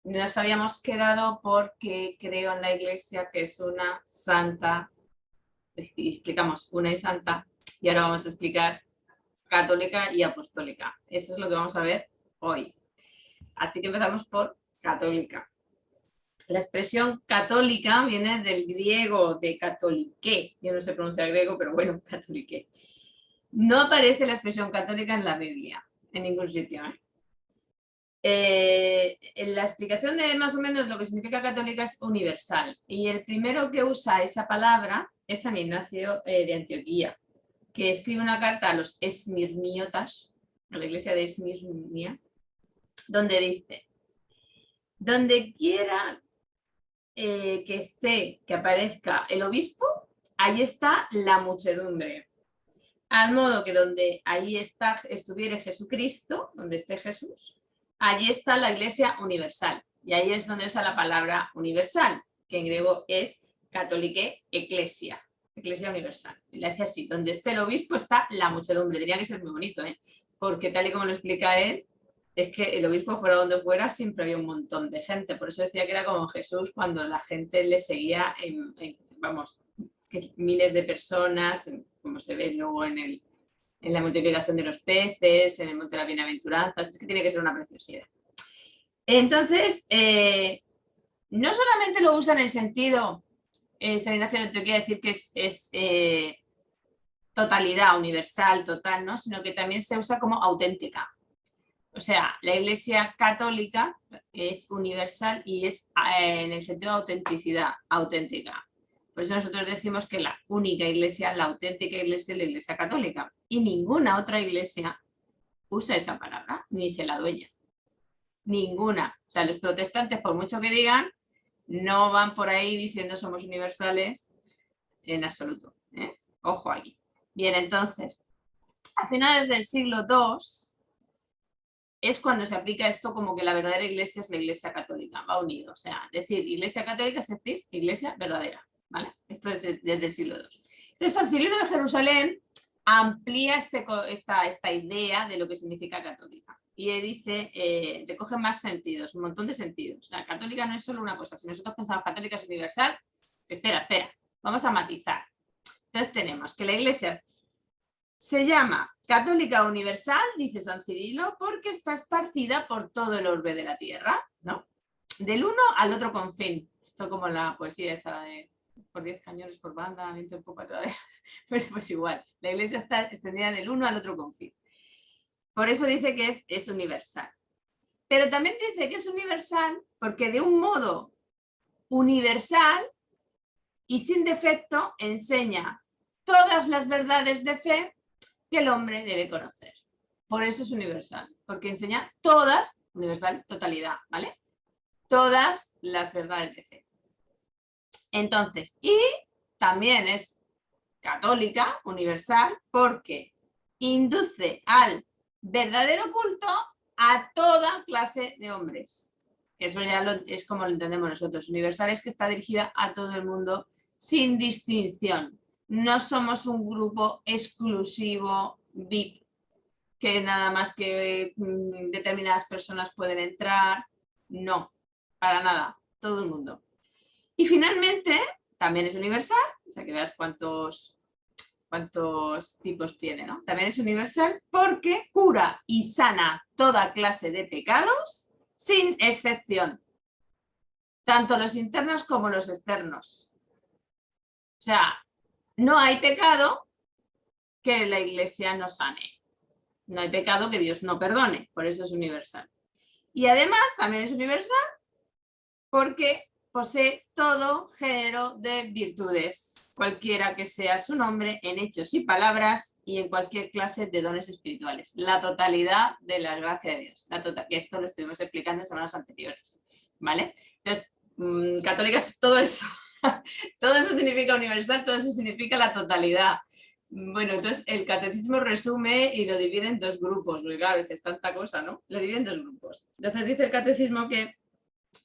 nos habíamos quedado porque creo en la Iglesia que es una santa, explicamos una y santa, y ahora vamos a explicar católica y apostólica. Eso es lo que vamos a ver hoy. Así que empezamos por católica. La expresión católica viene del griego de catoliqué. Yo no sé pronunciar griego, pero bueno, catoliqué. No aparece la expresión católica en la Biblia, en ningún sitio. En la explicación de más o menos lo que significa católica es universal. Y el primero que usa esa palabra es San Ignacio de Antioquía, que escribe una carta a los esmirniotas, a la iglesia de Esmirnia, donde dice: donde quiera que esté, que aparezca el obispo, ahí está la muchedumbre. Al modo que donde ahí estuviere Jesucristo, donde esté Jesús, allí está la iglesia universal. Y ahí es donde usa la palabra universal, que en griego es católique eclesia, iglesia universal. Y le hace así: donde esté el obispo está la muchedumbre. Tenía que ser muy bonito, porque tal y como lo explica él, es que el obispo fuera donde fuera siempre había un montón de gente. Por eso decía que era como Jesús cuando la gente le seguía vamos, que miles de personas, como se ve luego en la multiplicación de los peces, en el monte de las bienaventuranzas. Es que tiene que ser una preciosidad. Entonces, no solamente lo usa en el sentido, San Ignacio de Antioquía, decir que es totalidad, universal, total, ¿no? Sino que también se usa como auténtica. O sea, la Iglesia católica es universal y es en el sentido de autenticidad, auténtica. Por eso nosotros decimos que la única iglesia, la auténtica iglesia es la Iglesia católica. Y ninguna otra iglesia usa esa palabra, ni se la adueña. Ninguna. O sea, los protestantes, por mucho que digan, no van por ahí diciendo somos universales en absoluto. Ojo aquí. Bien, entonces, a finales del siglo II es cuando se aplica esto como que la verdadera iglesia es la Iglesia católica, va unido. O sea, decir iglesia católica es decir iglesia verdadera. ¿Vale? Esto es desde el siglo II. Entonces, San Cirilo de Jerusalén amplía esta idea de lo que significa católica. Y dice, recoge más sentidos, un montón de sentidos. La católica no es solo una cosa. Si nosotros pensamos católica es universal, espera, vamos a matizar. Entonces tenemos que la iglesia se llama católica universal, dice San Cirilo, porque está esparcida por todo el orbe de la tierra, ¿no? Del uno al otro confín. Esto como la poesía esa de por 10 cañones por banda, viento en popa todavía. Pero pues igual, la iglesia está extendida del uno al otro confín. Por eso dice que es universal. Pero también dice que es universal porque de un modo universal y sin defecto enseña todas las verdades de fe que el hombre debe conocer. Por eso es universal, porque enseña todas, universal, totalidad, ¿vale? Todas las verdades de fe. Entonces, y también es católica, universal, porque induce al verdadero culto a toda clase de hombres. Eso ya es como lo entendemos nosotros. Universal es que está dirigida a todo el mundo sin distinción. No somos un grupo exclusivo VIP, que nada más que determinadas personas pueden entrar. No, para nada, todo el mundo. Y finalmente, también es universal, o sea que veas cuántos tipos tiene, ¿no? También es universal porque cura y sana toda clase de pecados sin excepción, tanto los internos como los externos. O sea, no hay pecado que la Iglesia no sane. No hay pecado que Dios no perdone, por eso es universal. Y además también es universal porque posee todo género de virtudes, cualquiera que sea su nombre, en hechos y palabras y en cualquier clase de dones espirituales. La totalidad de la gracia de Dios. Que esto lo estuvimos explicando en semanas anteriores. ¿Vale? Entonces, católicas, todo eso. Todo eso significa universal, todo eso significa la totalidad. Bueno, entonces el catecismo resume y lo divide en dos grupos, porque claro, dices tanta cosa, ¿no? Lo divide en dos grupos. Entonces dice el catecismo que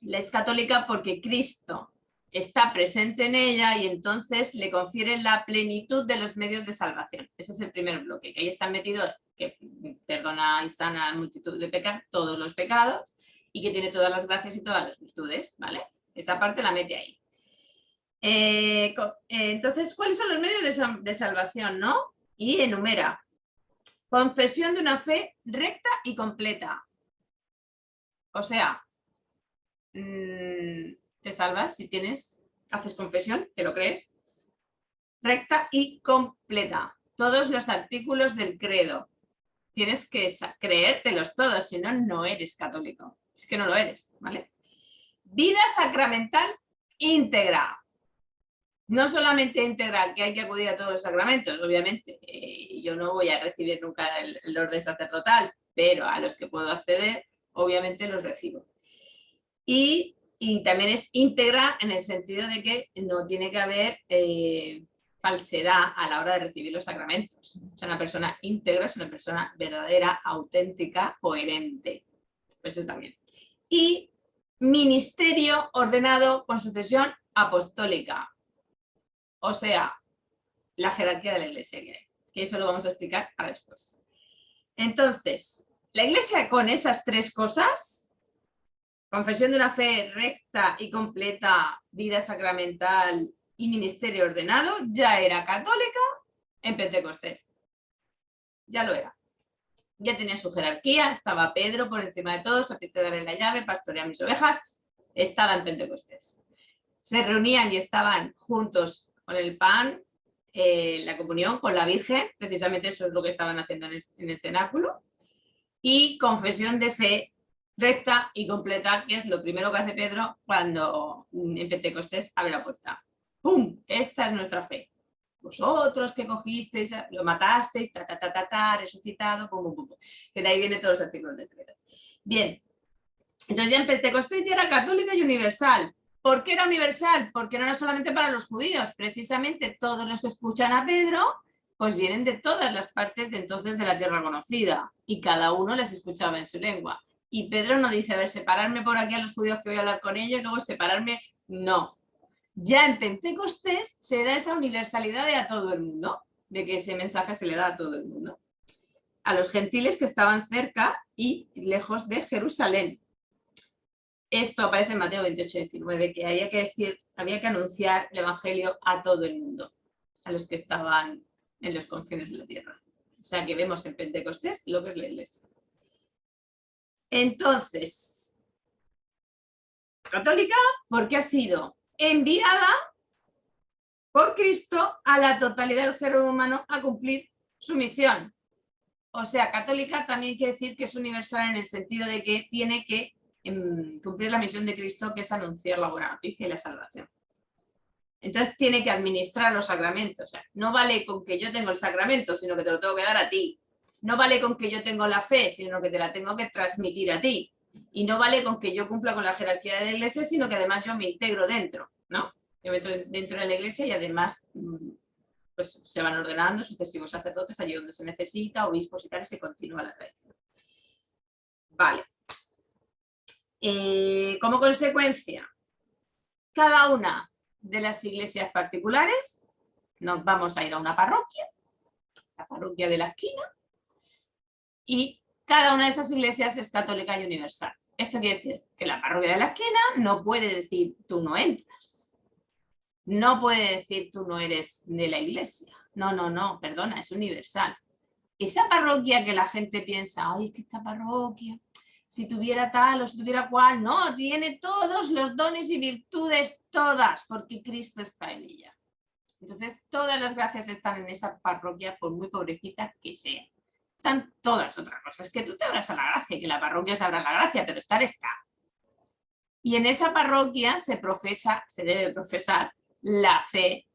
es católica porque Cristo está presente en ella y entonces le confiere la plenitud de los medios de salvación. Ese es el primer bloque, que ahí está metido, que perdona y sana multitud de pecados, todos los pecados, y que tiene todas las gracias y todas las virtudes, ¿vale? Esa parte la mete ahí. Entonces, ¿cuáles son los medios de salvación, no? Y enumera. Confesión de una fe recta y completa. O sea, te salvas si haces confesión, te lo crees, recta y completa. Todos los artículos del credo. Tienes que creértelos todos, si no, no eres católico. Es que no lo eres, ¿vale? Vida sacramental íntegra. No solamente íntegra, que hay que acudir a todos los sacramentos, obviamente. Yo no voy a recibir nunca el orden sacerdotal, pero a los que puedo acceder, obviamente los recibo. Y también es íntegra en el sentido de que no tiene que haber falsedad a la hora de recibir los sacramentos. O sea, una persona íntegra es una persona verdadera, auténtica, coherente. Eso también. Y ministerio ordenado con sucesión apostólica. O sea, la jerarquía de la Iglesia, que eso lo vamos a explicar para después. Entonces, la Iglesia con esas tres cosas, confesión de una fe recta y completa, vida sacramental y ministerio ordenado, ya era católica en Pentecostés. Ya lo era. Ya tenía su jerarquía, estaba Pedro por encima de todos, a ti te daré la llave, pastorea mis ovejas, estaba en Pentecostés. Se reunían y estaban juntos con el pan, la comunión con la Virgen, precisamente eso es lo que estaban haciendo en el cenáculo, y confesión de fe recta y completa, que es lo primero que hace Pedro cuando en Pentecostés abre la puerta. ¡Pum! Esta es nuestra fe. Vosotros que cogisteis, lo matasteis, resucitado, pum, pum, pum. Que de ahí vienen todos los artículos del credo. Bien, entonces ya en Pentecostés ya era católica y universal. ¿Por qué era universal? Porque no era solamente para los judíos, precisamente todos los que escuchan a Pedro, pues vienen de todas las partes de entonces de la tierra conocida, y cada uno les escuchaba en su lengua. Y Pedro no dice, a ver, separarme por aquí a los judíos que voy a hablar con ellos, y luego separarme, no. Ya en Pentecostés se da esa universalidad de a todo el mundo, de que ese mensaje se le da a todo el mundo. A los gentiles que estaban cerca y lejos de Jerusalén. Esto aparece en Mateo 28-19, que había que anunciar el evangelio a todo el mundo, a los que estaban en los confines de la tierra. O sea que vemos en Pentecostés lo que es la Iglesia. Entonces, católica porque ha sido enviada por Cristo a la totalidad del género humano a cumplir su misión. O sea, católica también quiere decir que es universal en el sentido de que tiene que cumplir la misión de Cristo, que es anunciar la buena noticia y la salvación. Entonces tiene que administrar los sacramentos. O sea, no vale con que yo tengo el sacramento, sino que te lo tengo que dar a ti. No vale con que yo tengo la fe, sino que te la tengo que transmitir a ti. Y no vale con que yo cumpla con la jerarquía de la Iglesia, sino que además yo me integro dentro, ¿no? Yo me meto dentro de la Iglesia y además pues, se van ordenando sucesivos sacerdotes allí donde se necesita, obispos y tal, y se continúa la tradición. Vale. Como consecuencia, cada una de las iglesias particulares, nos vamos a ir a una parroquia, la parroquia de la esquina, y cada una de esas iglesias es católica y universal. Esto quiere decir que la parroquia de la esquina no puede decir tú no entras, no puede decir tú no eres de la iglesia, no, perdona, es universal. Esa parroquia que la gente piensa, ay, es que esta parroquia, si tuviera tal o si tuviera cual, no, tiene todos los dones y virtudes, todas, porque Cristo está en ella. Entonces, todas las gracias están en esa parroquia, por muy pobrecita que sea. Están todas otras cosas, que tú te abras a la gracia, que la parroquia se abra a la gracia, pero estar está. Y en esa parroquia se debe profesar la fe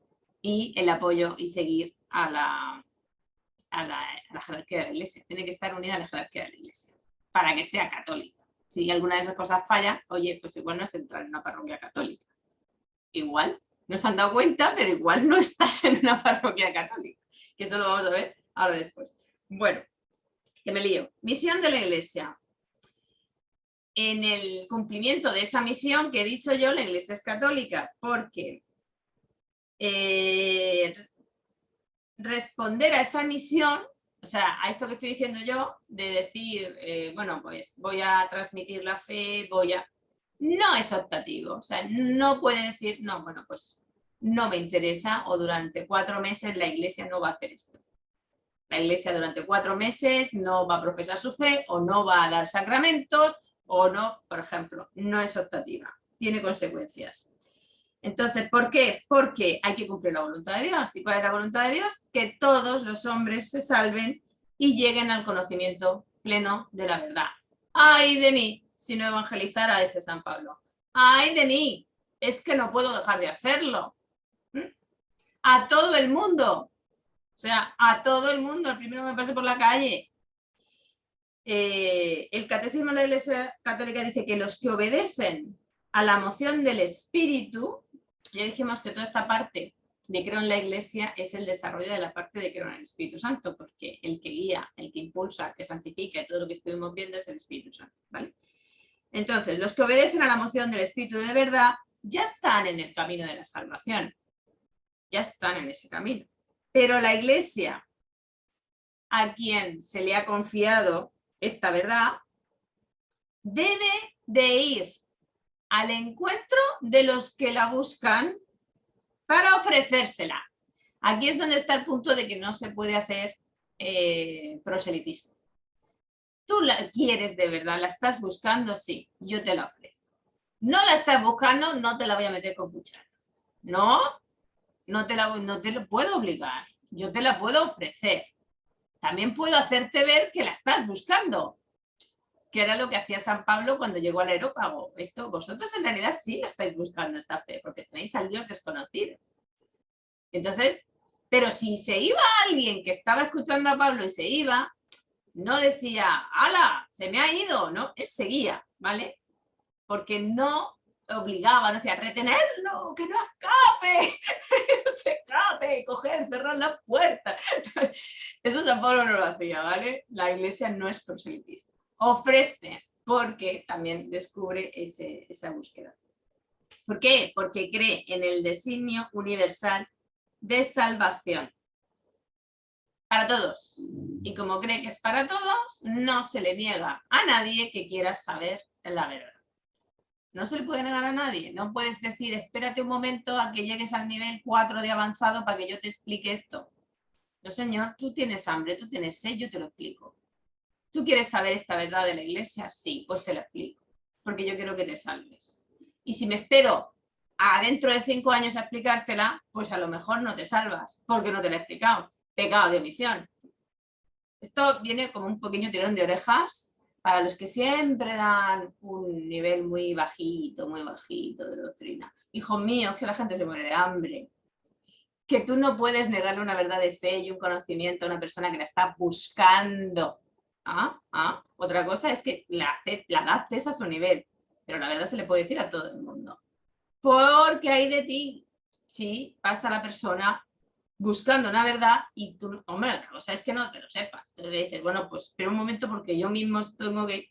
y el apoyo y seguir a la jerarquía de la Iglesia. Tiene que estar unida a la jerarquía de la Iglesia para que sea católica. Si alguna de esas cosas falla, oye, pues igual no es entrar en una parroquia católica. Igual no se han dado cuenta, pero igual no estás en una parroquia católica. Que eso lo vamos a ver ahora después. Bueno, que me lío. Misión de la Iglesia. En el cumplimiento de esa misión que he dicho yo, la Iglesia es católica porque responder a esa misión O sea, a esto que estoy diciendo yo, de decir, bueno, pues voy a transmitir la fe, no es optativo. O sea, no puede decir, no, bueno, pues no me interesa o durante 4 meses la iglesia no va a hacer esto. La iglesia durante 4 meses no va a profesar su fe o no va a dar sacramentos o no, por ejemplo, no es optativa, tiene consecuencias. Entonces, ¿por qué? Porque hay que cumplir la voluntad de Dios. ¿Y cuál es la voluntad de Dios? Que todos los hombres se salven y lleguen al conocimiento pleno de la verdad. ¡Ay de mí si no evangelizara!, dice San Pablo. ¡Ay de mí! Es que no puedo dejar de hacerlo. A todo el mundo. O sea, a todo el mundo, el primero que me pase por la calle. El Catecismo de la Iglesia Católica dice que los que obedecen a la moción del Espíritu, ya dijimos que toda esta parte de creo en la Iglesia es el desarrollo de la parte de creo en el Espíritu Santo, porque el que guía, el que impulsa, que santifica y todo lo que estuvimos viendo es el Espíritu Santo, ¿vale? Entonces, los que obedecen a la moción del Espíritu de verdad ya están en el camino de la salvación, ya están en ese camino. Pero la Iglesia, a quien se le ha confiado esta verdad, debe de ir al encuentro de los que la buscan para ofrecérsela. Aquí es donde está el punto de que no se puede hacer proselitismo. Tú la quieres de verdad, la estás buscando, sí, yo te la ofrezco. No la estás buscando, no te la voy a meter con cuchara. No, no te lo puedo obligar, yo te la puedo ofrecer. También puedo hacerte ver que la estás buscando, que era lo que hacía San Pablo cuando llegó al Areópago. Esto, vosotros en realidad sí la estáis buscando esta fe, porque tenéis al Dios desconocido. Entonces, pero si se iba alguien que estaba escuchando a Pablo y se iba, no decía, ¡hala! Se me ha ido, ¿no? Él seguía, ¿vale? Porque no obligaba, no decía, retenerlo, que no escape, que no se escape, coger, cerrar las puertas. Eso San Pablo no lo hacía, ¿vale? La iglesia no es proselitista. Ofrece, porque también descubre esa búsqueda. ¿Por qué? Porque cree en el designio universal de salvación para todos. Y como cree que es para todos, no se le niega a nadie que quiera saber la verdad. No se le puede negar a nadie. No puedes decir, espérate un momento a que llegues al nivel 4 de avanzado para que yo te explique esto. No, señor, tú tienes hambre, tú tienes sed, yo te lo explico. ¿Tú quieres saber esta verdad de la iglesia? Sí, pues te la explico. Porque yo quiero que te salves. Y si me espero a dentro de 5 años a explicártela, pues a lo mejor no te salvas, porque no te la he explicado. Pecado de omisión. Esto viene como un pequeño tirón de orejas para los que siempre dan un nivel muy bajito de doctrina. Hijos míos, que la gente se muere de hambre. Que tú no puedes negarle una verdad de fe y un conocimiento a una persona que la está buscando. Otra cosa es que la adaptes a su nivel, pero la verdad se le puede decir a todo el mundo. Porque hay de ti, sí, pasa la persona buscando una verdad y tú, hombre, la cosa es que no te lo sepas. Entonces le dices, bueno, pues espera un momento porque yo mismo tengo que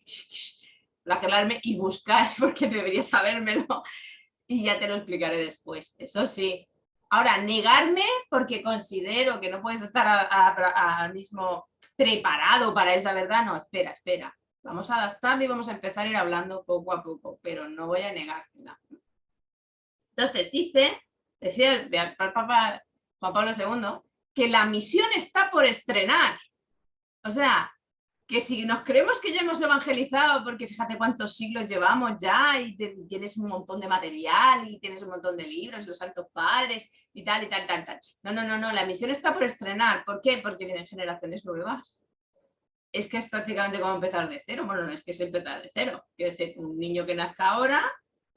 flagelarme y buscar porque debería sabérmelo y ya te lo explicaré después. Eso sí. Ahora, negarme porque considero que no puedes estar al mismo preparado para esa verdad, no, espera. Vamos a adaptarlo y vamos a empezar a ir hablando poco a poco, pero no voy a negártela. Entonces decía el Papa Juan Pablo II, que la misión está por estrenar. O sea, que si nos creemos que ya hemos evangelizado, porque fíjate cuántos siglos llevamos ya y tienes un montón de material y tienes un montón de libros, los santos padres y tal. No, la misión está por estrenar. ¿Por qué? Porque vienen generaciones nuevas. Es que es prácticamente como empezar de cero. Bueno, no es que es empezar de cero. Quiero decir, un niño que nazca ahora,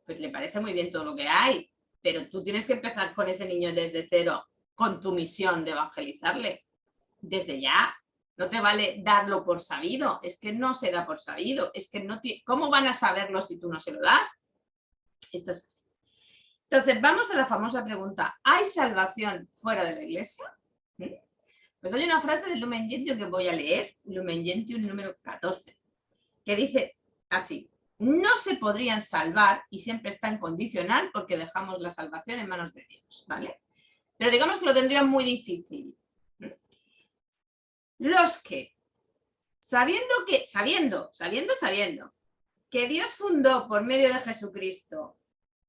pues le parece muy bien todo lo que hay, pero tú tienes que empezar con ese niño desde cero, con tu misión de evangelizarle, desde ya. No te vale darlo por sabido, es que no se da por sabido, es que no ¿cómo van a saberlo si tú no se lo das? Esto es así. Entonces, vamos a la famosa pregunta, ¿hay salvación fuera de la iglesia? Pues hay una frase del Lumen Gentium que voy a leer, Lumen Gentium número 14, que dice así: no se podrían salvar, y siempre está en condicional porque dejamos la salvación en manos de Dios, ¿vale? Pero digamos que lo tendrían muy difícil. Los que, sabiendo que Dios fundó por medio de Jesucristo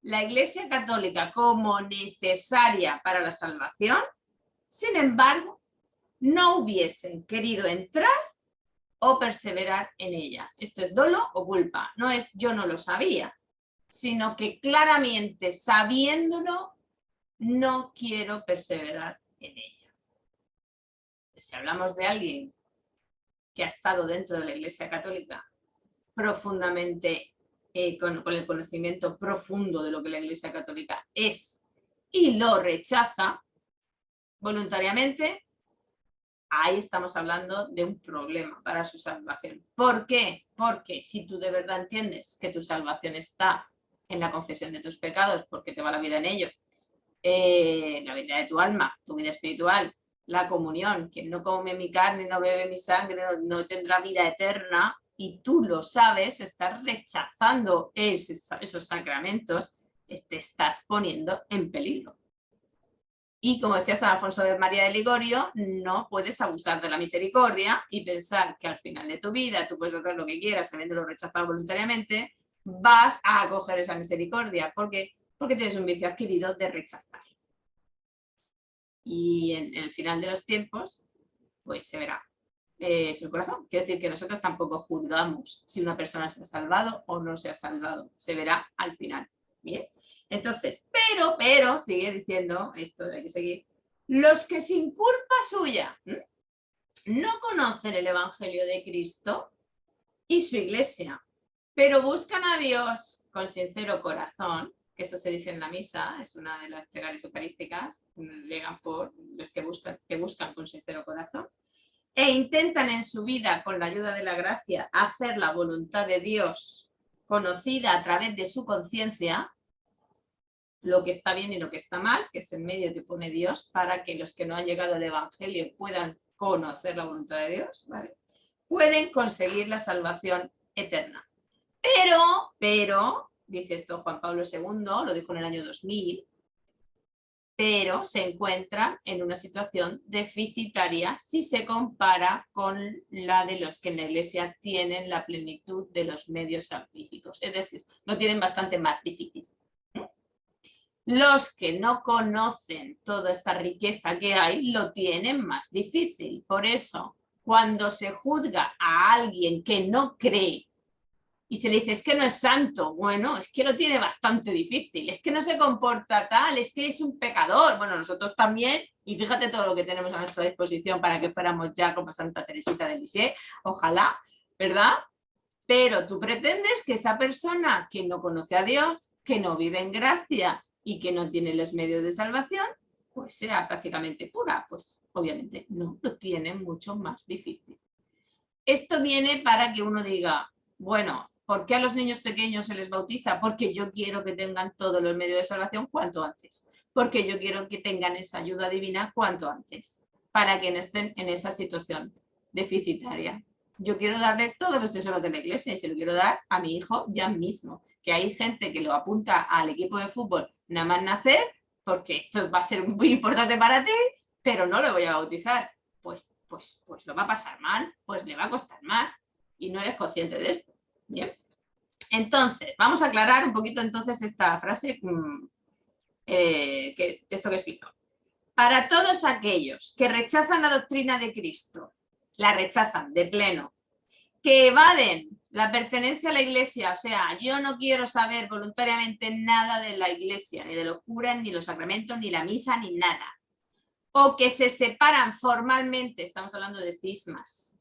la Iglesia Católica como necesaria para la salvación, sin embargo, no hubiesen querido entrar o perseverar en ella. Esto es dolo o culpa, no es yo no lo sabía, sino que claramente sabiéndolo, no quiero perseverar en ella. Si hablamos de alguien que ha estado dentro de la Iglesia Católica profundamente, con el conocimiento profundo de lo que la Iglesia Católica es y lo rechaza voluntariamente, ahí estamos hablando de un problema para su salvación. ¿Por qué? Porque si tú de verdad entiendes que tu salvación está en la confesión de tus pecados, porque te va la vida en ello, la vida de tu alma, tu vida espiritual, la comunión, quien no come mi carne, no bebe mi sangre, no tendrá vida eterna, y tú lo sabes, estás rechazando esos sacramentos, te estás poniendo en peligro. Y como decía San Alfonso de María de Ligorio, no puedes abusar de la misericordia y pensar que al final de tu vida tú puedes hacer lo que quieras habiéndolo rechazado voluntariamente, vas a acoger esa misericordia. ¿Por qué? Porque tienes un vicio adquirido de rechazar. Y en el final de los tiempos, pues se verá su corazón. Quiere decir que nosotros tampoco juzgamos si una persona se ha salvado o no se ha salvado. Se verá al final. Bien, entonces, pero, sigue diciendo, esto hay que seguir, los que sin culpa suya no conocen el Evangelio de Cristo y su iglesia, pero buscan a Dios con sincero corazón, que eso se dice en la misa, es una de las plegarias eucarísticas, llegan por los que buscan con sincero corazón, e intentan en su vida, con la ayuda de la gracia, hacer la voluntad de Dios conocida a través de su conciencia, lo que está bien y lo que está mal, que es el medio que pone Dios para que los que no han llegado al Evangelio puedan conocer la voluntad de Dios, ¿vale? Pueden conseguir la salvación eterna. Pero, dice esto Juan Pablo II, lo dijo en el año 2000, pero se encuentra en una situación deficitaria si se compara con la de los que en la Iglesia tienen la plenitud de los medios salvíficos. Es decir, lo tienen bastante más difícil. Los que no conocen toda esta riqueza que hay lo tienen más difícil. Por eso, cuando se juzga a alguien que no cree y se le dice, es que no es santo, bueno, es que lo tiene bastante difícil, es que no se comporta tal, es que es un pecador. Bueno, nosotros también, y fíjate todo lo que tenemos a nuestra disposición para que fuéramos ya como Santa Teresita de Lisieux, ojalá, ¿verdad? Pero tú pretendes que esa persona que no conoce a Dios, que no vive en gracia y que no tiene los medios de salvación, pues sea prácticamente pura. Pues obviamente no, lo tiene mucho más difícil. Esto viene para que uno diga, bueno, ¿por qué a los niños pequeños se les bautiza? Porque yo quiero que tengan todos los medios de salvación cuanto antes. Porque yo quiero que tengan esa ayuda divina cuanto antes. Para que no estén en esa situación deficitaria. Yo quiero darle todos los tesoros de la iglesia y se lo quiero dar a mi hijo ya mismo. Que hay gente que lo apunta al equipo de fútbol nada más nacer, porque esto va a ser muy importante para ti, pero no lo voy a bautizar. Pues lo va a pasar mal, pues le va a costar más y no eres consciente de esto. Bien. Entonces, vamos a aclarar un poquito entonces esta frase, esto que explico. Para todos aquellos que rechazan la doctrina de Cristo, la rechazan de pleno, que evaden la pertenencia a la iglesia, o sea, yo no quiero saber voluntariamente nada de la iglesia, ni de los curas, ni los sacramentos, ni la misa, ni nada, o que se separan formalmente, estamos hablando de cismas,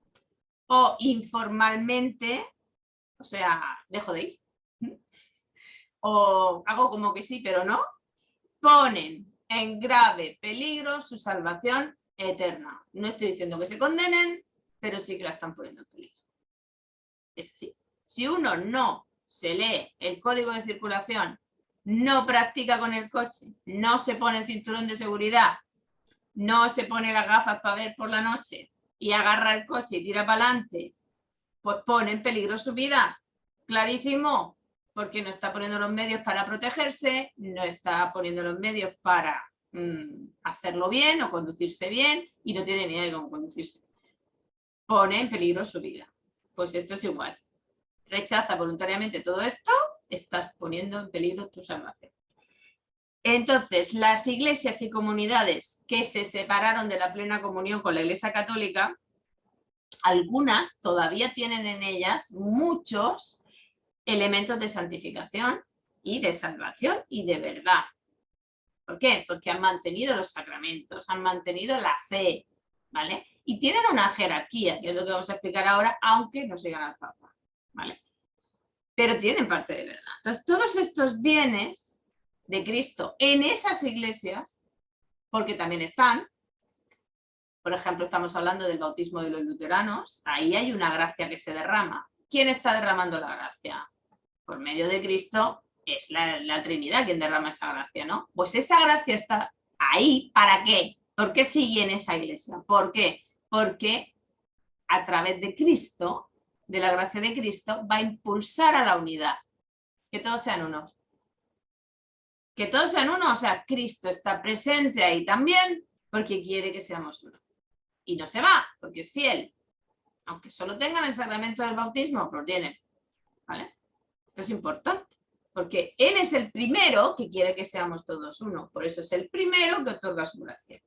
o informalmente, o sea, dejo de ir, o hago como que sí, pero no, ponen en grave peligro su salvación eterna. No estoy diciendo que se condenen, pero sí que la están poniendo en peligro. Es así. Si uno no se lee el código de circulación, no practica con el coche, no se pone el cinturón de seguridad, no se pone las gafas para ver por la noche y agarra el coche y tira para adelante, pues pone en peligro su vida. Clarísimo, porque no está poniendo los medios para protegerse, no está poniendo los medios para hacerlo bien o conducirse bien y no tiene ni idea de cómo conducirse. pone en peligro su vida. Pues esto es igual. Rechaza voluntariamente todo esto, estás poniendo en peligro tu salvación. Entonces, las iglesias y comunidades que se separaron de la plena comunión con la Iglesia Católica, algunas todavía tienen en ellas muchos elementos de santificación y de salvación y de verdad. ¿Por qué? Porque han mantenido los sacramentos, han mantenido la fe, ¿vale? Y tienen una jerarquía, que es lo que vamos a explicar ahora, aunque no sigan al Papa, ¿vale? Pero tienen parte de verdad. Entonces, todos estos bienes de Cristo en esas iglesias, porque también están, por ejemplo, estamos hablando del bautismo de los luteranos, ahí hay una gracia que se derrama. ¿Quién está derramando la gracia? Por medio de Cristo es la Trinidad quien derrama esa gracia, ¿no? Pues esa gracia está ahí, ¿para qué? ¿Por qué sigue en esa iglesia? ¿Por qué? Porque a través de Cristo, de la gracia de Cristo, va a impulsar a la unidad. Que todos sean uno. Que todos sean uno, o sea, Cristo está presente ahí también porque quiere que seamos uno. Y no se va, porque es fiel. Aunque solo tengan el sacramento del bautismo, lo tienen, ¿vale? Esto es importante, porque Él es el primero que quiere que seamos todos uno. Por eso es el primero que otorga su gracia.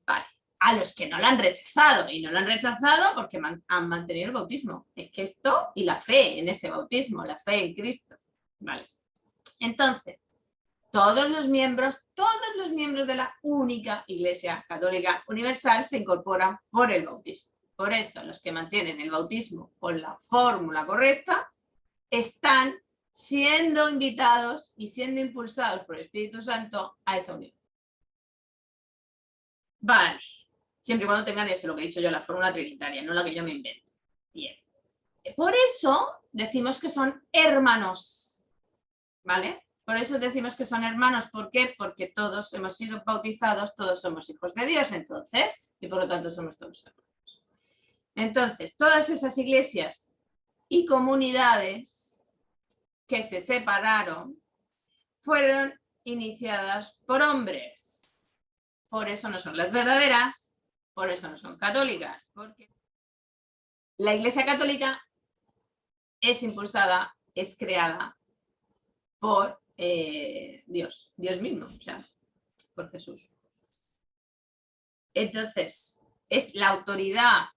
Vale. A los que no lo han rechazado, y no lo han rechazado porque han mantenido el bautismo. Es que esto y la fe en ese bautismo, la fe en Cristo. Vale. Entonces, todos los miembros de la única Iglesia Católica Universal se incorporan por el bautismo. Por eso, los que mantienen el bautismo con la fórmula correcta están siendo invitados y siendo impulsados por el Espíritu Santo a esa unión. Vale, siempre y cuando tengan eso, lo que he dicho yo, la fórmula trinitaria, no la que yo me invento. Bien. Por eso decimos que son hermanos, ¿vale? Por eso decimos que son hermanos. ¿Por qué? Porque todos hemos sido bautizados, todos somos hijos de Dios, entonces, y por lo tanto somos todos hermanos. Entonces, todas esas iglesias y comunidades que se separaron fueron iniciadas por hombres. Por eso no son las verdaderas, por eso no son católicas, porque la Iglesia Católica es impulsada, es creada por Dios mismo, o sea, por Jesús. Entonces, la autoridad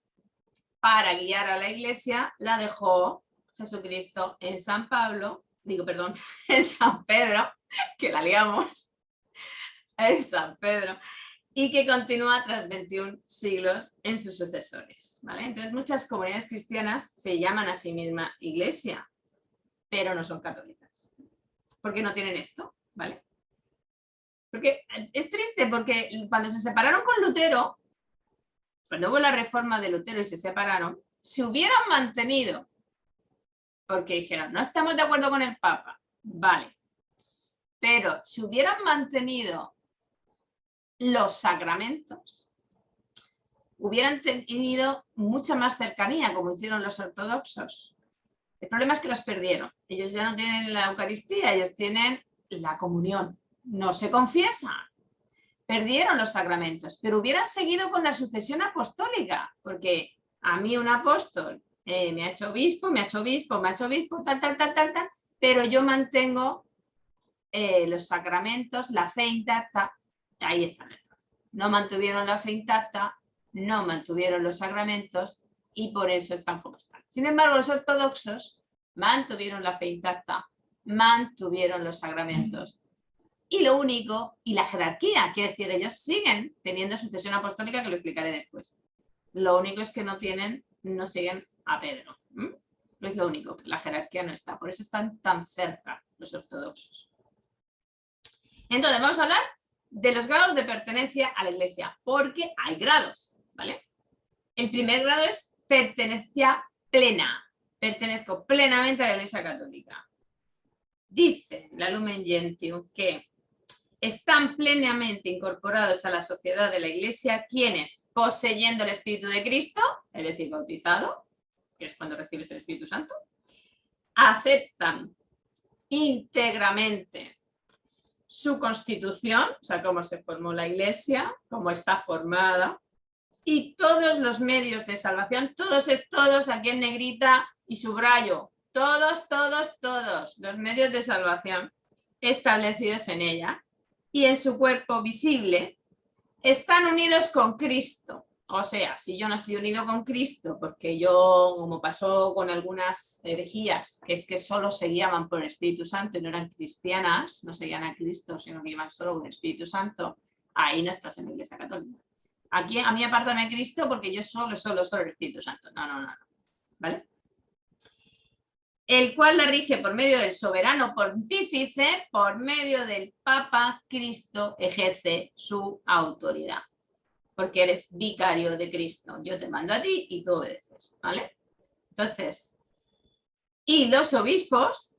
para guiar a la Iglesia la dejó Jesucristo en San Pedro, que la liamos, en San Pedro, y que continúa tras 21 siglos en sus sucesores, ¿vale? Entonces, muchas comunidades cristianas se llaman a sí misma Iglesia, pero no son católicas. ¿Por qué no tienen esto? ¿Vale? Porque es triste, porque cuando se separaron con Lutero, cuando hubo la reforma de Lutero y se separaron, se hubieran mantenido, porque dijeron, no estamos de acuerdo con el Papa, vale, pero si hubieran mantenido los sacramentos, hubieran tenido mucha más cercanía, como hicieron los ortodoxos. El problema es que los perdieron. Ellos ya no tienen la Eucaristía, ellos tienen la comunión. No se confiesan. Perdieron los sacramentos, pero hubieran seguido con la sucesión apostólica, porque a mí un apóstol me ha hecho obispo, tal, pero yo mantengo los sacramentos, la fe intacta. Ahí está. No mantuvieron la fe intacta, no mantuvieron los sacramentos y por eso están como están. Sin embargo, los ortodoxos mantuvieron la fe intacta, mantuvieron los sacramentos y lo único, y la jerarquía, quiere decir, ellos siguen teniendo sucesión apostólica, que lo explicaré después. Lo único es que no siguen a Pedro. Es lo único, que la jerarquía no está. Por eso están tan cerca los ortodoxos. Entonces, vamos a hablar de los grados de pertenencia a la Iglesia, porque hay grados, ¿vale? El primer grado es pertenencia plena. Pertenezco plenamente a la Iglesia Católica. Dice la Lumen Gentium que están plenamente incorporados a la sociedad de la Iglesia quienes, poseyendo el Espíritu de Cristo, es decir, bautizado, que es cuando recibes el Espíritu Santo, aceptan íntegramente su constitución, o sea, cómo se formó la Iglesia, cómo está formada, y todos los medios de salvación, todos aquí en negrita y subrayo, todos los medios de salvación establecidos en ella y en su cuerpo visible están unidos con Cristo. O sea, si yo no estoy unido con Cristo, porque yo, como pasó con algunas herejías, que es que solo se guiaban por el Espíritu Santo y no eran cristianas, no seguían a Cristo, sino que iban solo con el Espíritu Santo, ahí no estás en la Iglesia Católica. Aquí, a mí apártame Cristo porque yo solo el Espíritu Santo. No. ¿Vale? El cual la rige por medio del soberano pontífice, por medio del Papa, Cristo ejerce su autoridad. Porque eres vicario de Cristo. Yo te mando a ti y tú obedeces, ¿vale? Entonces, y los obispos,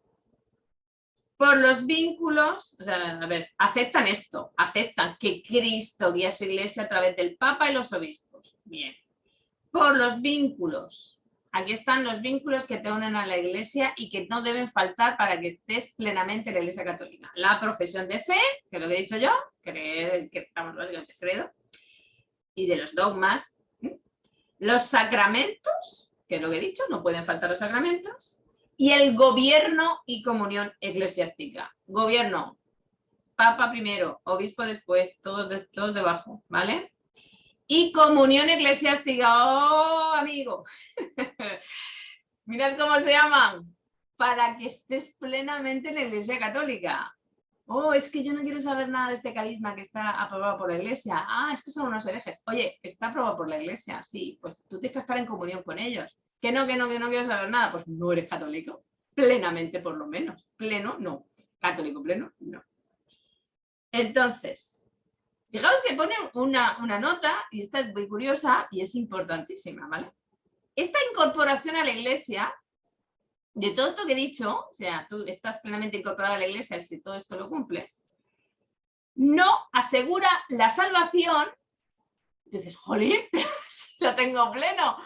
por los vínculos, o sea, a ver, aceptan esto, aceptan que Cristo guía a su iglesia a través del Papa y los obispos. Bien. Por los vínculos. Aquí están los vínculos que te unen a la iglesia y que no deben faltar para que estés plenamente en la iglesia católica. La profesión de fe, que es lo que he dicho yo, creer, que estamos básicamente credo, y de los dogmas, los sacramentos, que es lo que he dicho, no pueden faltar los sacramentos, y el gobierno y comunión eclesiástica. Gobierno, Papa primero, obispo después, todos debajo, ¿vale? Y comunión eclesiástica, ¡oh, amigo! Mirad cómo se llaman, para que estés plenamente en la iglesia católica. Oh, es que yo no quiero saber nada de este carisma que está aprobado por la iglesia. Ah, es que son unos herejes. Oye, está aprobado por la iglesia, sí, pues tú tienes que estar en comunión con ellos. Que no quiero saber nada, pues no eres católico. Plenamente, por lo menos. Pleno, no. Católico pleno, no. Entonces, fijaos que pone una nota, y esta es muy curiosa y es importantísima, ¿vale? Esta incorporación a la iglesia, de todo esto que he dicho, o sea, tú estás plenamente incorporado a la iglesia si todo esto lo cumples, no asegura la salvación. Dices, jolín, si lo tengo pleno.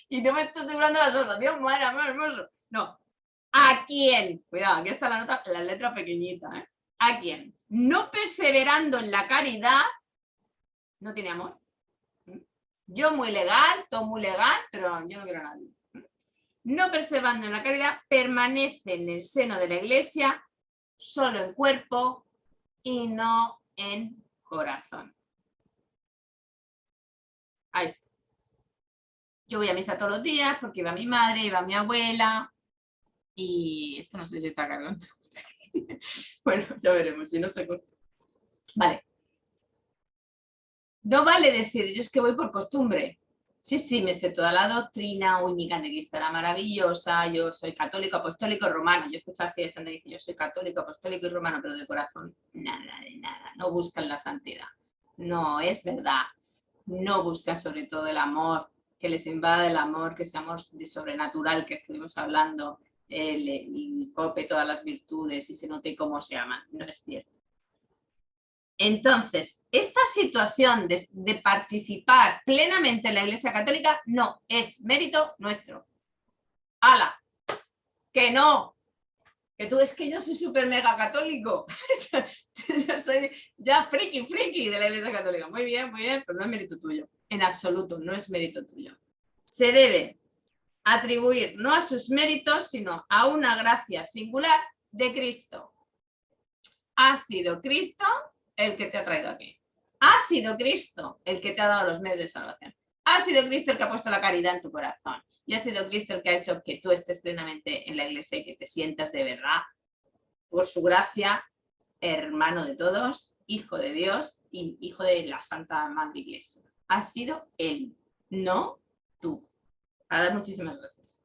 Y no me estoy asegurando la salvación, madre mía, hermoso. No. ¿A quién? Cuidado, aquí está la nota, la letra pequeñita, ¿eh? ¿A quién? No perseverando en la caridad, no tiene amor. Yo muy legal, todo muy legal, pero yo no quiero a nadie. No perseverando en la caridad, permanece en el seno de la iglesia, solo en cuerpo y no en corazón. Ahí está. Yo voy a misa todos los días porque iba mi madre, iba mi abuela y esto no sé si está cargando. Bueno, ya veremos, si no se corta. Vale. No vale decir, yo es que voy por costumbre. Sí, me sé toda la doctrina, uy, mi catequista era maravillosa, yo soy católico, apostólico, romano. Yo escucho así de gente que dice, yo soy católico, apostólico y romano, pero de corazón, nada de nada. No buscan la santidad. No, es verdad. No buscan sobre todo el amor, que les invada el amor, que ese amor de sobrenatural que estuvimos hablando, el cope todas las virtudes y se note cómo se aman. No es cierto. Entonces, esta situación de participar plenamente en la Iglesia Católica no es mérito nuestro. ¡Hala! ¡Que no! Que tú es que yo soy súper mega católico. Yo soy ya friki de la Iglesia Católica. Muy bien, pero no es mérito tuyo. En absoluto, no es mérito tuyo. Se debe atribuir no a sus méritos, sino a una gracia singular de Cristo. Ha sido Cristo el que te ha traído aquí. Ha sido Cristo el que te ha dado los medios de salvación. Ha sido Cristo el que ha puesto la caridad en tu corazón. Y ha sido Cristo el que ha hecho que tú estés plenamente en la iglesia y que te sientas de verdad, por su gracia, hermano de todos, hijo de Dios y hijo de la Santa Madre Iglesia. Ha sido Él, no tú. Para dar muchísimas gracias.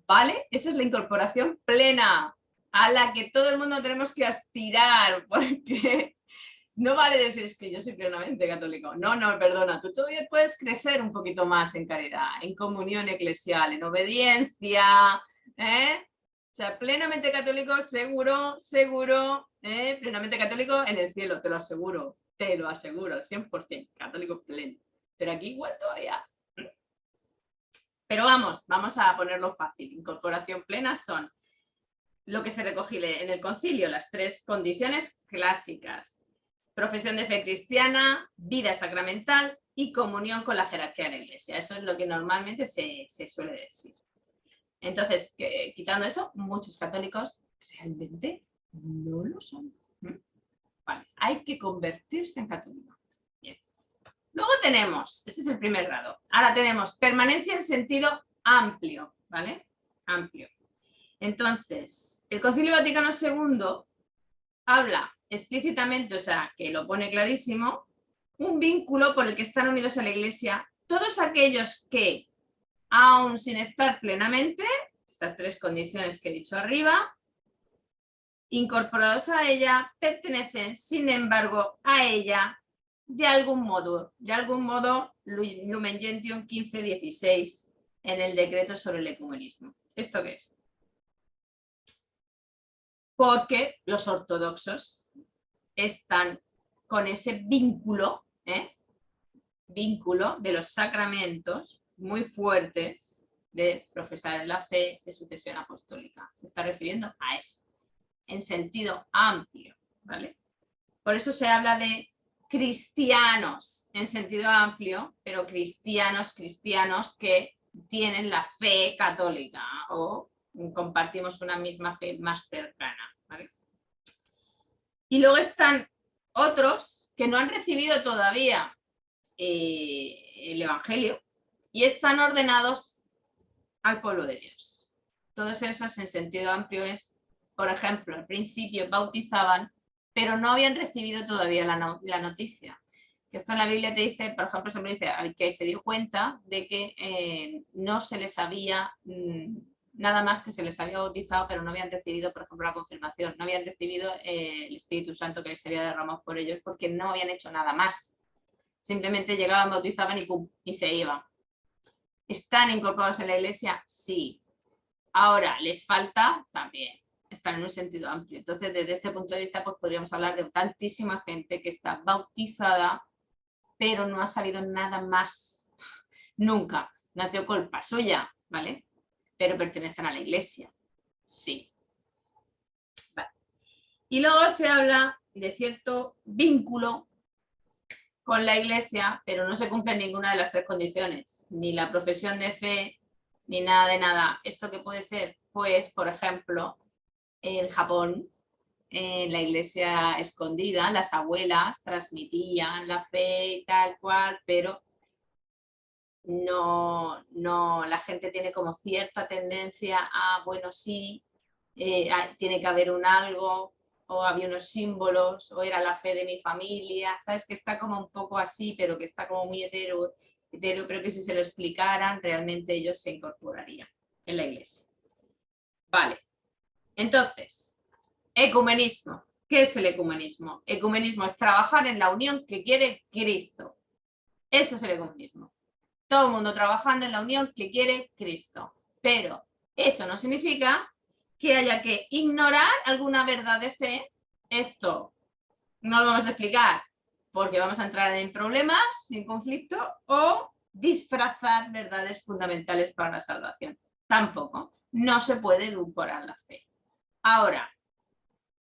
¿Vale? Esa es la incorporación plena a la que todo el mundo tenemos que aspirar, porque no vale decir es que yo soy plenamente católico. No, perdona, tú todavía puedes crecer un poquito más en caridad, en comunión eclesial, en obediencia, ¿eh? O sea, plenamente católico, seguro, plenamente católico en el cielo, te lo aseguro, al 100%, católico pleno. Pero aquí igual todavía. Pero vamos a ponerlo fácil. Incorporación plena son lo que se recoge en el concilio, las 3 condiciones clásicas. profesión de fe cristiana, vida sacramental y comunión con la jerarquía de la Iglesia. Eso es lo que normalmente se suele decir. Entonces, quitando eso, muchos católicos realmente no lo son. Vale, hay que convertirse en católico. Bien. Luego tenemos, ese es el primer grado. Ahora tenemos permanencia en sentido amplio, ¿vale? Amplio. Entonces, el Concilio Vaticano II habla explícitamente, o sea, que lo pone clarísimo, un vínculo por el que están unidos a la Iglesia todos aquellos que, aun sin estar plenamente, estas tres condiciones que he dicho arriba, incorporados a ella, pertenecen, sin embargo, a ella de algún modo, Lumen Gentium 1516 en el decreto sobre el ecumenismo. ¿Esto qué es? Porque los ortodoxos están con ese vínculo de los sacramentos muy fuertes de profesar la fe de sucesión apostólica. Se está refiriendo a eso, en sentido amplio, ¿vale? Por eso se habla de cristianos en sentido amplio, pero cristianos que tienen la fe católica o compartimos una misma fe más cercana, ¿vale? Y luego están otros que no han recibido todavía el Evangelio y están ordenados al pueblo de Dios. Todos esos en sentido amplio es, por ejemplo, al principio bautizaban, pero no habían recibido todavía la noticia. Que esto en la Biblia te dice, por ejemplo, siempre dice que se dio cuenta de que no se les había, nada más que se les había bautizado, pero no habían recibido, por ejemplo, la confirmación, no habían recibido el Espíritu Santo que les había derramado por ellos, porque no habían hecho nada más. Simplemente llegaban, bautizaban y pum, y se iban. ¿Están incorporados en la Iglesia? Sí. Ahora, ¿les falta? También. Están en un sentido amplio. Entonces, desde este punto de vista, pues podríamos hablar de tantísima gente que está bautizada, pero no ha sabido nada más. Nunca. No ha sido culpa suya, ¿vale? Pero pertenecen a la Iglesia. Sí. Vale. Y luego se habla de cierto vínculo con la Iglesia, pero no se cumple ninguna de las tres condiciones, ni la profesión de fe, ni nada de nada. ¿Esto qué puede ser? Pues, por ejemplo, en Japón, en la iglesia escondida, las abuelas transmitían la fe y tal cual, pero no, la gente tiene como cierta tendencia a, bueno, sí, tiene que haber un algo, o había unos símbolos, o era la fe de mi familia, ¿sabes? Que está como un poco así, pero que está como muy hetero, pero que si se lo explicaran, realmente ellos se incorporarían en la iglesia. Vale, entonces, ecumenismo. ¿Qué es el ecumenismo? Ecumenismo es trabajar en la unión que quiere Cristo. Eso es el ecumenismo. Todo el mundo trabajando en la unión que quiere Cristo. Pero eso no significa que haya que ignorar alguna verdad de fe. Esto no lo vamos a explicar porque vamos a entrar en problemas, en conflicto, o disfrazar verdades fundamentales para la salvación. Tampoco. No se puede edulcorar la fe. Ahora,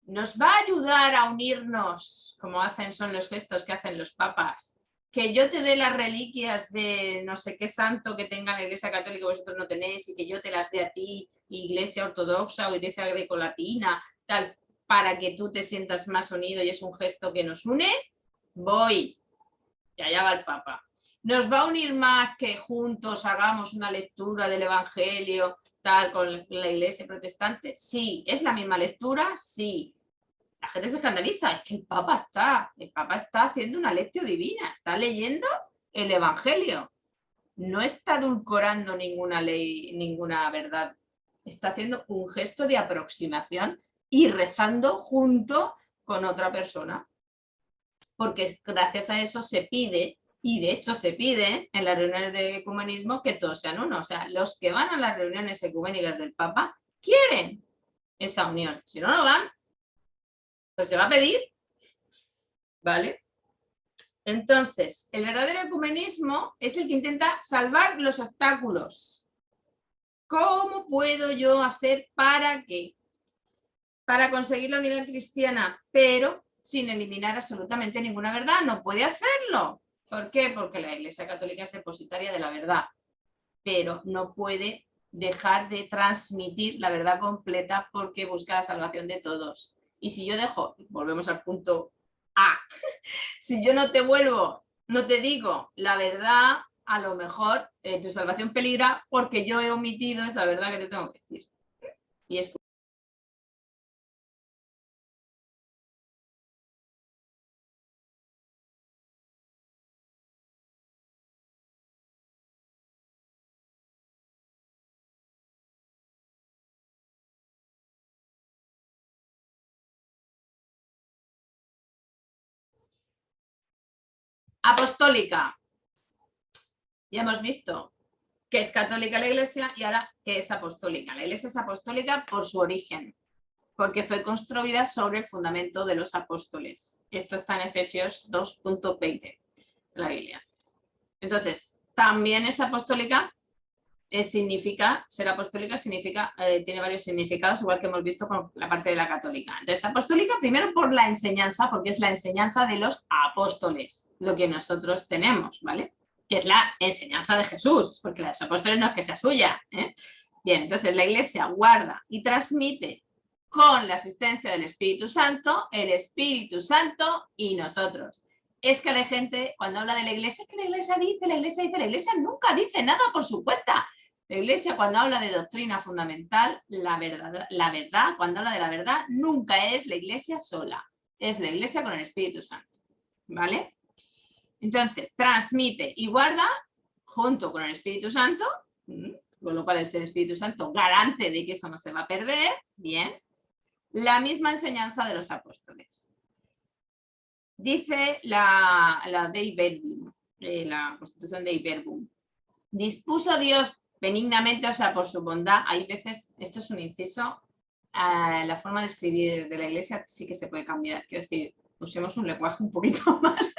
¿nos va a ayudar a unirnos, como son los gestos que hacen los papas? Que yo te dé las reliquias de no sé qué santo que tenga la Iglesia Católica que vosotros no tenéis y que yo te las dé a ti, Iglesia Ortodoxa o Iglesia Grecolatina, tal, para que tú te sientas más unido y es un gesto que nos une. Voy. Y allá va el Papa. ¿Nos va a unir más que juntos hagamos una lectura del Evangelio tal con la Iglesia protestante? Sí. ¿Es la misma lectura? Sí. La gente se escandaliza, es que el Papa está haciendo una lectio divina, está leyendo el Evangelio, no está edulcorando ninguna ley, ninguna verdad, está haciendo un gesto de aproximación y rezando junto con otra persona, porque gracias a eso se pide, y de hecho se pide en las reuniones de ecumenismo que todos sean uno, o sea, los que van a las reuniones ecuménicas del Papa quieren esa unión, si no, no van. Pues se va a pedir, ¿vale? Entonces, el verdadero ecumenismo es el que intenta salvar los obstáculos. ¿Cómo puedo yo hacer para qué? Para conseguir la unidad cristiana, pero sin eliminar absolutamente ninguna verdad. No puede hacerlo. ¿Por qué? Porque la Iglesia Católica es depositaria de la verdad, pero no puede dejar de transmitir la verdad completa porque busca la salvación de todos. Y si yo dejo, volvemos al punto A, si yo no te digo la verdad, a lo mejor tu salvación peligra porque yo he omitido esa verdad que te tengo que decir. Y es apostólica. Ya hemos visto que es católica la Iglesia y ahora que es apostólica. La Iglesia es apostólica por su origen, porque fue construida sobre el fundamento de los apóstoles. Esto está en Efesios 2.20 de la Biblia. Entonces, también es apostólica, significa, ser apostólica significa, tiene varios significados, igual que hemos visto con la parte de la católica. Entonces, apostólica primero por la enseñanza, porque es la enseñanza de los apóstoles, lo que nosotros tenemos, ¿vale? Que es la enseñanza de Jesús, porque la de los apóstoles no es que sea suya, ¿eh? Bien, entonces la Iglesia guarda y transmite con la asistencia del Espíritu Santo, el Espíritu Santo y nosotros. Es que la gente, cuando habla de la Iglesia, es que la Iglesia dice, la Iglesia nunca dice nada por su cuenta. La Iglesia, cuando habla de doctrina fundamental, la verdad, cuando habla de la verdad, nunca es la Iglesia sola. Es la Iglesia con el Espíritu Santo. ¿Vale? Entonces, transmite y guarda junto con el Espíritu Santo, con lo cual es el Espíritu Santo garante de que eso no se va a perder, bien, la misma enseñanza de los apóstoles. Dice la Dei Verbum, la Constitución Dei Verbum. Dispuso Dios benignamente, o sea, por su bondad. Hay veces, esto es un inciso, la forma de escribir de la Iglesia sí que se puede cambiar. Quiero decir, usemos un lenguaje un poquito más,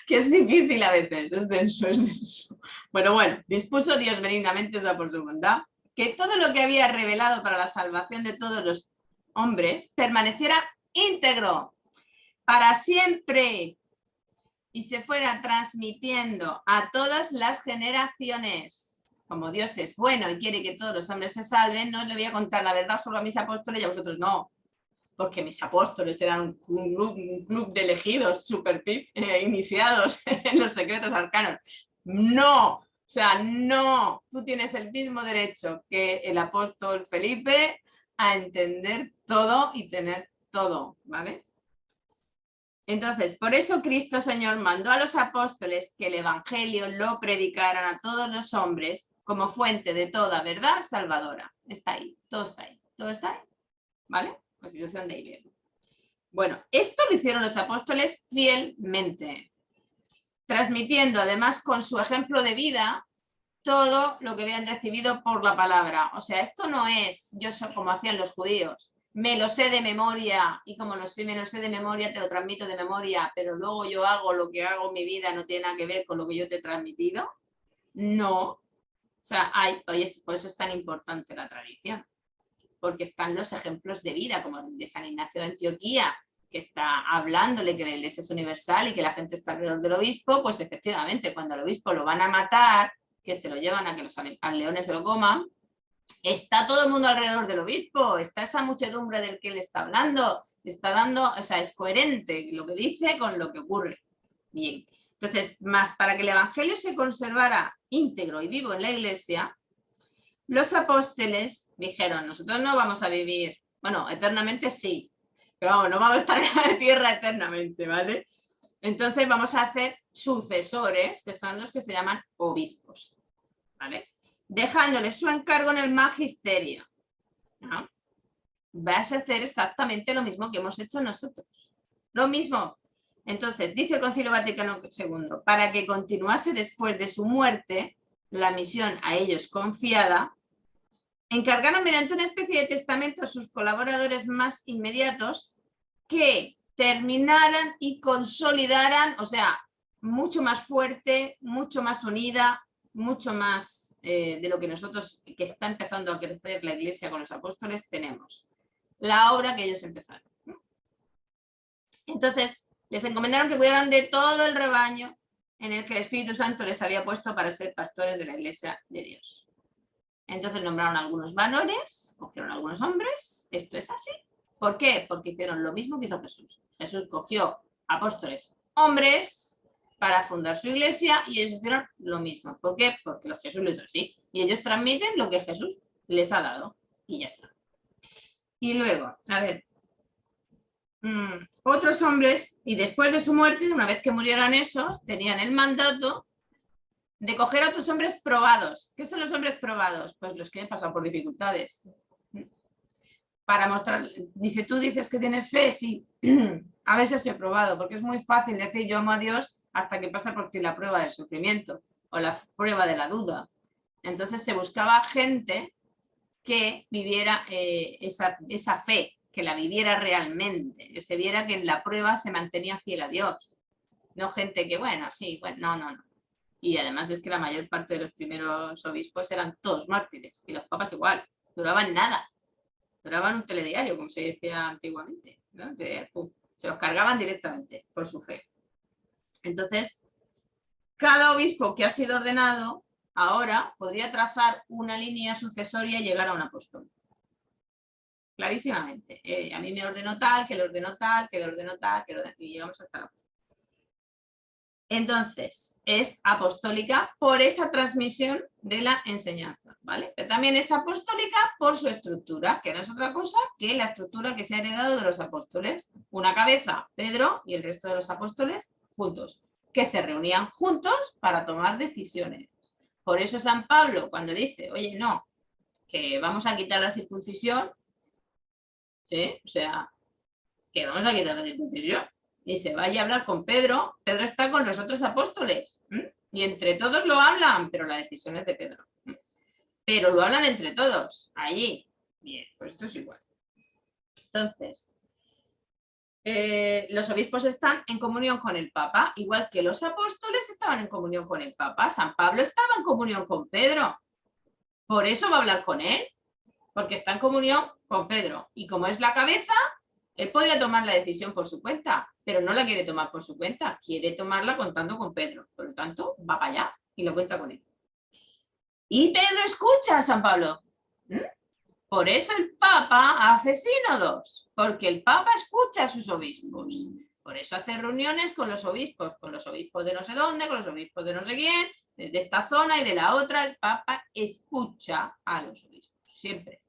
que es difícil a veces, es denso, es denso. Bueno, dispuso Dios benignamente, o sea, por su bondad, que todo lo que había revelado para la salvación de todos los hombres permaneciera íntegro para siempre y se fuera transmitiendo a todas las generaciones. Como Dios es bueno y quiere que todos los hombres se salven, no le voy a contar la verdad solo a mis apóstoles y a vosotros no, porque mis apóstoles eran un club de elegidos super iniciados en los secretos arcanos. No, o sea, no, tú tienes el mismo derecho que el apóstol Felipe a entender todo y tener todo, ¿vale? Entonces, por eso Cristo Señor mandó a los apóstoles que el Evangelio lo predicaran a todos los hombres como fuente de toda verdad salvadora. Está ahí, todo está ahí, todo está ahí, ¿vale? Constitución de Iberia. Bueno, esto lo hicieron los apóstoles fielmente, transmitiendo además con su ejemplo de vida todo lo que habían recibido por la palabra. O sea, esto no es yo soy como hacían los judíos, me lo sé de memoria y como me lo sé de memoria te lo transmito de memoria, pero luego yo hago lo que hago en mi vida, no tiene nada que ver con lo que yo te he transmitido. No. O sea, por eso es tan importante la tradición, porque están los ejemplos de vida, como el de San Ignacio de Antioquía, que está hablándole que la Iglesia es universal y que la gente está alrededor del obispo. Pues efectivamente, cuando al obispo lo van a matar, que se lo llevan a que los leones se lo coman, está todo el mundo alrededor del obispo, está esa muchedumbre del que él está hablando, está dando, o sea, es coherente lo que dice con lo que ocurre. Bien, entonces, más para que el Evangelio se conservara íntegro y vivo en la Iglesia, los apóstoles dijeron, nosotros no vamos a vivir, bueno, eternamente sí, pero vamos, no vamos a estar en la tierra eternamente, ¿vale? Entonces vamos a hacer sucesores, que son los que se llaman obispos, ¿vale? Dejándoles su encargo en el magisterio, ¿no? Vas a hacer exactamente lo mismo que hemos hecho nosotros, lo mismo. Entonces, dice el Concilio Vaticano II, para que continuase después de su muerte la misión a ellos confiada, encargaron mediante una especie de testamento a sus colaboradores más inmediatos que terminaran y consolidaran, o sea, mucho más fuerte, mucho más unida, mucho más de lo que nosotros, que está empezando a crecer la Iglesia con los apóstoles, tenemos. La obra que ellos empezaron. Entonces, les encomendaron que cuidaran de todo el rebaño en el que el Espíritu Santo les había puesto para ser pastores de la Iglesia de Dios. Entonces nombraron a algunos varones, cogieron a algunos hombres, esto es así. ¿Por qué? Porque hicieron lo mismo que hizo Jesús. Jesús cogió apóstoles, hombres, para fundar su iglesia y ellos hicieron lo mismo. ¿Por qué? Porque Jesús lo hizo así. Y ellos transmiten lo que Jesús les ha dado y ya está. Y luego, a ver, otros hombres, y después de su muerte, una vez que murieran esos, tenían el mandato de coger a otros hombres probados. ¿Qué son los hombres probados? Pues los que han pasado por dificultades. Para mostrar, dice, tú dices que tienes fe, sí, a veces he probado, porque es muy fácil decir yo amo a Dios hasta que pasa por ti la prueba del sufrimiento o la prueba de la duda. Entonces se buscaba gente que viviera esa fe, que la viviera realmente, que se viera que en la prueba se mantenía fiel a Dios. No gente que, bueno, sí, bueno, no. Y además es que la mayor parte de los primeros obispos eran todos mártires, y los papas igual, duraban nada. Duraban un telediario, como se decía antiguamente, ¿no? Se los cargaban directamente por su fe. Entonces, cada obispo que ha sido ordenado ahora podría trazar una línea sucesoria y llegar a un apóstol. Clarísimamente. A mí me ordenó tal, que le ordenó tal, que le ordenó tal, y llegamos hasta el apóstol. Entonces, es apostólica por esa transmisión de la enseñanza, ¿vale? Pero también es apostólica por su estructura, que no es otra cosa que la estructura que se ha heredado de los apóstoles. Una cabeza, Pedro, y el resto de los apóstoles juntos, que se reunían juntos para tomar decisiones. Por eso San Pablo, cuando dice, oye, no, que vamos a quitar la circuncisión, ¿sí? O sea, que vamos a quitar la circuncisión. Y se vaya a hablar con Pedro, Pedro está con los otros apóstoles. Y entre todos lo hablan, pero la decisión es de Pedro. Pero lo hablan entre todos, allí. Bien, pues esto es igual. Entonces, los obispos están en comunión con el Papa, igual que los apóstoles estaban en comunión con el Papa. San Pablo estaba en comunión con Pedro. Por eso va a hablar con él, porque está en comunión con Pedro. Y como es la cabeza, él podría tomar la decisión por su cuenta, pero no la quiere tomar por su cuenta, quiere tomarla contando con Pedro. Por lo tanto, va para allá y lo cuenta con él. Y Pedro escucha a San Pablo. Por eso el Papa hace sínodos, porque el Papa escucha a sus obispos. Por eso hace reuniones con los obispos de no sé dónde, con los obispos de no sé quién, de esta zona y de la otra. El Papa escucha a los obispos, siempre.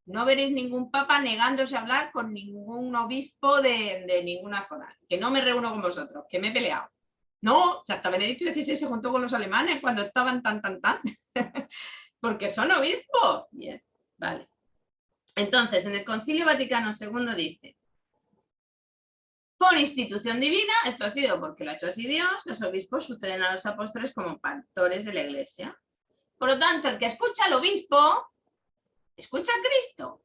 No veréis ningún papa negándose a hablar con ningún obispo de ninguna zona. Que no me reúno con vosotros, que me he peleado. No, hasta Benedicto XVI se juntó con los alemanes cuando estaban tan. Porque son obispos. Bien, vale. Entonces, en el Concilio Vaticano II dice, por institución divina, esto ha sido porque lo ha hecho así Dios, los obispos suceden a los apóstoles como pastores de la Iglesia. Por lo tanto, el que escucha al obispo, escucha a Cristo.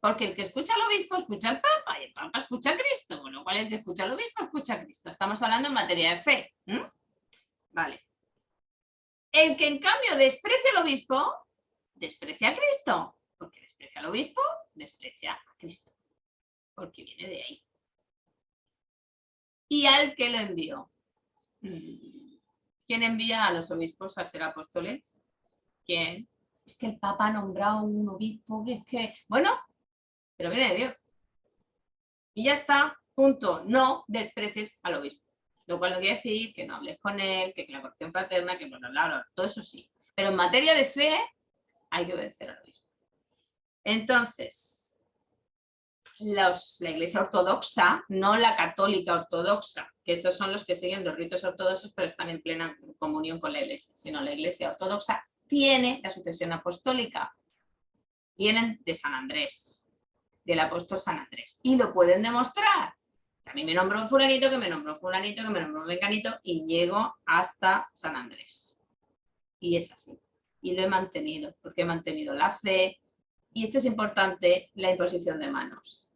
Porque el que escucha al obispo escucha al Papa y el Papa escucha a Cristo, con lo cual el que escucha al obispo escucha a Cristo. Estamos hablando en materia de fe. Vale. El que en cambio desprecia al obispo, desprecia a Cristo. Porque desprecia al obispo, desprecia a Cristo. Porque viene de ahí. ¿Y al que lo envió? ¿Quién envía a los obispos a ser apóstoles? ¿Quién? Es que el Papa ha nombrado un obispo que es que... Bueno, pero viene de Dios. Y ya está, punto. No desprecies al obispo. Lo cual no quiere decir que no hables con él, que la corrección fraterna, que bla, bla, bla, todo eso sí. Pero en materia de fe hay que obedecer al obispo. Entonces, la Iglesia ortodoxa, no la católica ortodoxa, que esos son los que siguen los ritos ortodoxos, pero están en plena comunión con la Iglesia, sino la Iglesia ortodoxa tiene la sucesión apostólica. Vienen de San Andrés, del apóstol San Andrés, y lo pueden demostrar. A mí me nombró un fulanito, que me nombró un fulanito, que me nombró un venganito, y llego hasta San Andrés. Y es así. Y lo he mantenido, porque he mantenido la fe. Y esto es importante, la imposición de manos.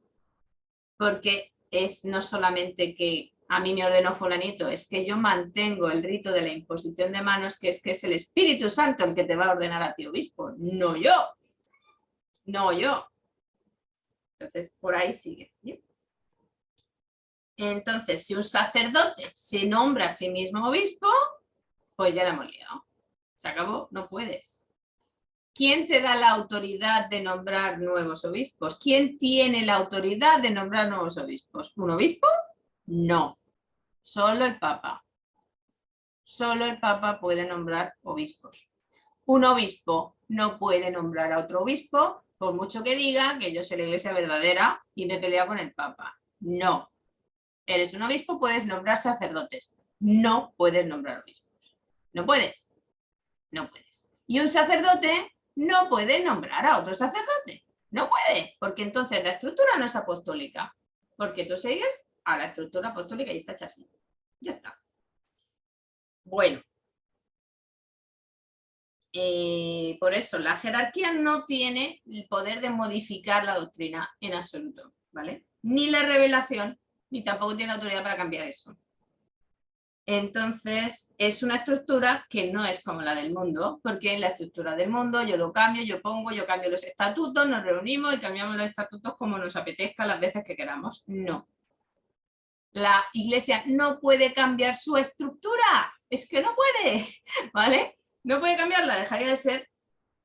Porque es no solamente que a mí me ordenó fulanito, es que yo mantengo el rito de la imposición de manos, que es el Espíritu Santo el que te va a ordenar a ti, obispo, no yo. No yo. Entonces, por ahí sigue. Entonces, si un sacerdote se nombra a sí mismo obispo, pues ya la hemos liado. Se acabó, no puedes. ¿Quién te da la autoridad de nombrar nuevos obispos? ¿Quién tiene la autoridad de nombrar nuevos obispos? ¿Un obispo? No. Solo el Papa. Solo el Papa puede nombrar obispos. Un obispo no puede nombrar a otro obispo, por mucho que diga que yo soy la iglesia verdadera y me he peleado con el Papa. No. Eres un obispo, puedes nombrar sacerdotes. No puedes nombrar obispos. ¿No puedes? No puedes. Y un sacerdote no puede nombrar a otro sacerdote. No puede, porque entonces la estructura no es apostólica. Porque tú sigues a la estructura apostólica y está hecha así. Ya está. Bueno. Por eso, la jerarquía no tiene el poder de modificar la doctrina en absoluto, ¿vale? Ni la revelación, ni tampoco tiene autoridad para cambiar eso. Entonces, es una estructura que no es como la del mundo, porque en la estructura del mundo yo lo cambio, yo cambio los estatutos, nos reunimos y cambiamos los estatutos como nos apetezca las veces que queramos. No. La iglesia no puede cambiar su estructura, es que no puede, ¿vale? No puede cambiarla, dejaría de ser,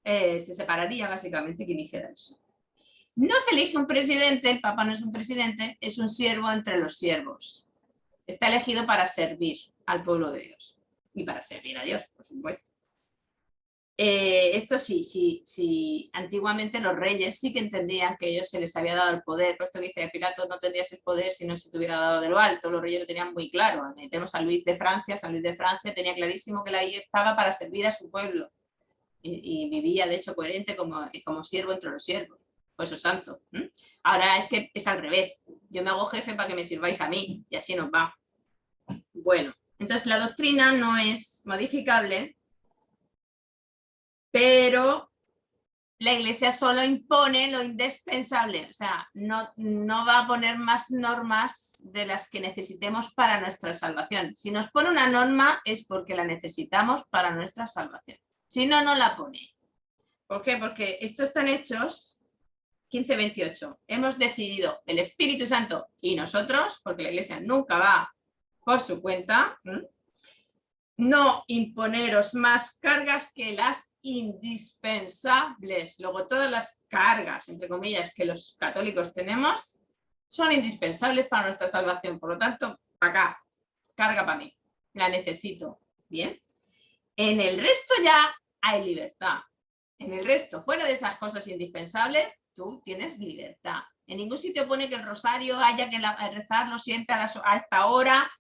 se separaría básicamente quien hiciera eso. No se elige un presidente, el Papa no es un presidente, es un siervo entre los siervos. Está elegido para servir al pueblo de Dios y para servir a Dios, por supuesto. Esto sí, antiguamente los reyes sí que entendían que ellos se les había dado el poder, puesto que dice Pilato no tendrías el poder si no se te hubiera dado de lo alto, los reyes lo tenían muy claro. Tenemos a Luis de Francia, San Luis de Francia tenía clarísimo que ahí estaba para servir a su pueblo y vivía de hecho coherente como siervo entre los siervos, por eso santo. Ahora es que es al revés, yo me hago jefe para que me sirváis a mí y así nos va. Bueno, entonces la doctrina no es modificable, pero la iglesia solo impone lo indispensable, o sea, no va a poner más normas de las que necesitemos para nuestra salvación. Si nos pone una norma es porque la necesitamos para nuestra salvación. Si no, no la pone. ¿Por qué? Porque estos están hechos 15:28. Hemos decidido el Espíritu Santo y nosotros, porque la iglesia nunca va por su cuenta, no imponeros más cargas que las indispensables. Luego todas las cargas, entre comillas, que los católicos tenemos son indispensables para nuestra salvación. Por lo tanto, acá, carga para mí, la necesito. Bien. En el resto ya hay libertad. En el resto, fuera de esas cosas indispensables, tú tienes libertad. En ningún sitio pone que el rosario haya que rezarlo siempre a esta hora,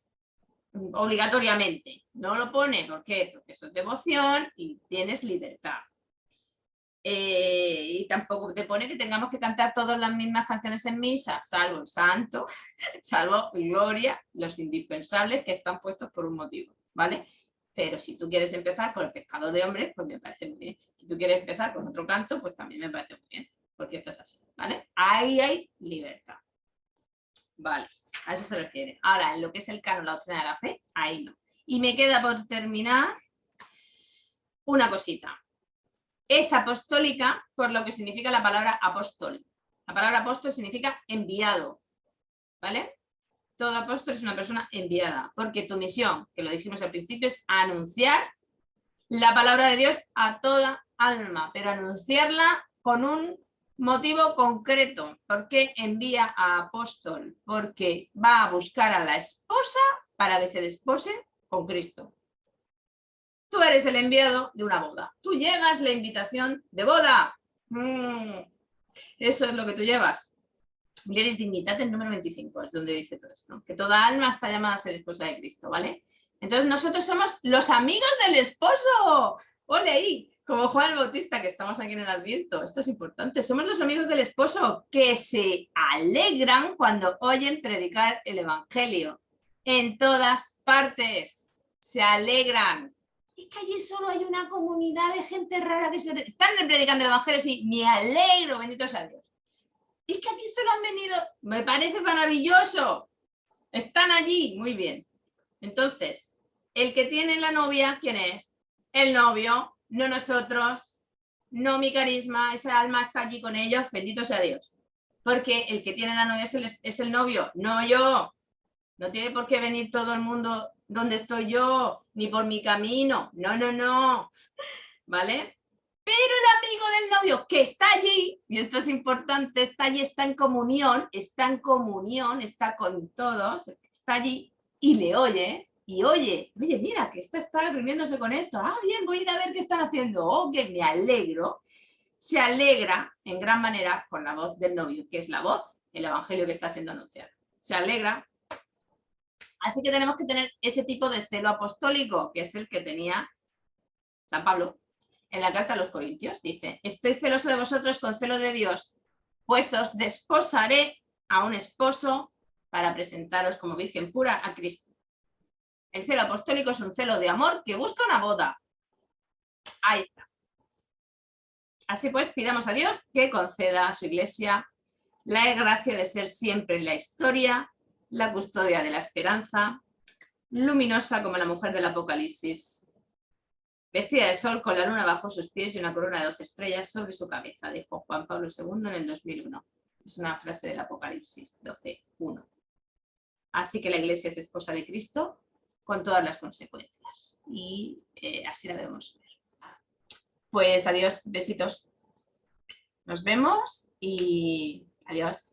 obligatoriamente. No lo pone, ¿por qué? Porque eso es devoción y tienes libertad. Y tampoco te pone que tengamos que cantar todas las mismas canciones en misa, salvo el santo, salvo gloria, los indispensables que están puestos por un motivo, ¿vale? Pero si tú quieres empezar con el pescador de hombres, pues me parece muy bien. Si tú quieres empezar con otro canto, pues también me parece muy bien, porque esto es así, ¿vale? Ahí hay libertad. Vale, a eso se refiere. Ahora, en lo que es el canon, la doctrina de la fe, ahí no. Y me queda por terminar una cosita. Es apostólica por lo que significa la palabra apóstol. La palabra apóstol significa enviado, ¿vale? Todo apóstol es una persona enviada, porque tu misión, que lo dijimos al principio, es anunciar la palabra de Dios a toda alma, pero anunciarla con un motivo concreto. ¿Por qué envía a apóstol? Porque va a buscar a la esposa para que se despose con Cristo. Tú eres el enviado de una boda. Tú llevas la invitación de boda. Eso es lo que tú llevas. Mulieris Dignitatis número 25, es donde dice todo esto. Que toda alma está llamada a ser esposa de Cristo, ¿vale? Entonces nosotros somos los amigos del esposo. ¡Ole ahí! Como Juan el Bautista, que estamos aquí en el Adviento. Esto es importante. Somos los amigos del esposo que se alegran cuando oyen predicar el Evangelio. En todas partes. Se alegran. Es que allí solo hay una comunidad de gente rara que se están predicando el Evangelio. Sí, me alegro, bendito sea Dios. Es que aquí solo han venido, me parece maravilloso. Están allí, muy bien. Entonces, el que tiene la novia, ¿quién es? El novio, no nosotros, no mi carisma, esa alma está allí con ellos, bendito sea Dios. Porque el que tiene la novia es el novio, no yo. No tiene por qué venir todo el mundo donde estoy yo, ni por mi camino. No, no, no. ¿Vale? Pero el amigo del novio que está allí, y esto es importante, está allí, está en comunión, está con todos, está allí y le oye, y oye, mira, que está reuniéndose con esto. Ah, bien, voy a ir a ver qué están haciendo. Oh, que me alegro. Se alegra en gran manera con la voz del novio, que es la voz, el evangelio que está siendo anunciado. Se alegra. Así que tenemos que tener ese tipo de celo apostólico, que es el que tenía San Pablo en la carta a los Corintios. Dice, estoy celoso de vosotros con celo de Dios, pues os desposaré a un esposo para presentaros como virgen pura a Cristo. El celo apostólico es un celo de amor que busca una boda. Ahí está. Así pues, pidamos a Dios que conceda a su iglesia la gracia de ser siempre en la historia, la custodia de la esperanza, luminosa como la mujer del Apocalipsis, vestida de sol con la luna bajo sus pies y una corona de 12 estrellas sobre su cabeza, dijo Juan Pablo II en el 2001. Es una frase del Apocalipsis 12:1. Así que la iglesia es esposa de Cristo con todas las consecuencias. Y así la debemos ver. Pues adiós, besitos. Nos vemos y adiós.